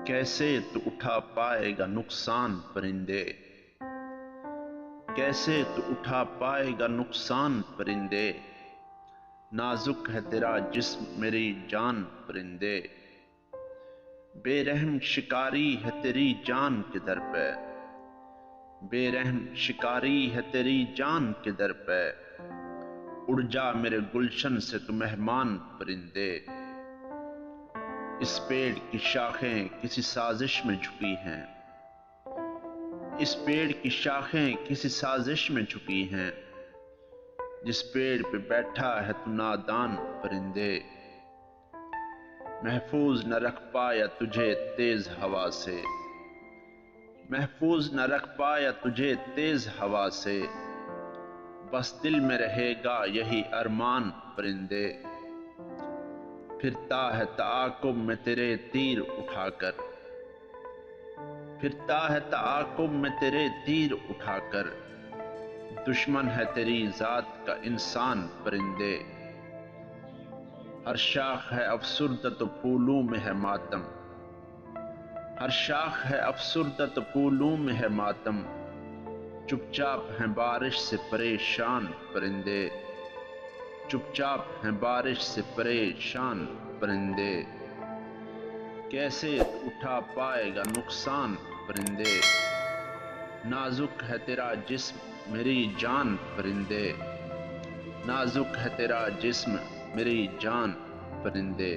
کیسے تو اٹھا پائے گا نقصان پرندے، کیسے تو اٹھا پائے گا نقصان پرندے، نازک ہے تیرا جسم میری جان پرندے، بے رحم شکاری ہے تیری جان کے در پہ، بے رحم شکاری ہے تیری جان کے در پہ، اڑ جا میرے گلشن سے تو مہمان پرندے، اس پیڑ کی شاخیں کسی سازش میں جھکی ہیں، اس پیڑ کی شاخیں کسی سازش میں جھکی ہیں، جس پیڑ پہ بیٹھا ہے تو نادان پرندے، محفوظ نہ رکھ پایا تجھے تیز ہوا سے، محفوظ نہ رکھ پایا تجھے تیز ہوا سے، بس دل میں رہے گا یہی ارمان پرندے، پھرتا ہے تعاقب میں تیرے تیر اٹھا کر، پھرتا ہے تعاقب میں تیرے تیر اٹھا کر، دشمن ہے تیری ذات کا انسان پرندے، ہر شاخ ہے افسردہ تو پھولوں میں ہے ماتم، ہر شاخ ہے افسردہ تو پھولوں میں ہے ماتم، چپ چاپ ہیں بارش سے پریشان پرندے، چپ چاپ ہیں بارش سے پریشان پرندے، کیسے اٹھا پائے گا نقصان پرندے، نازک ہے تیرا جسم میری جان پرندے، نازک ہے تیرا جسم میری جان پرندے۔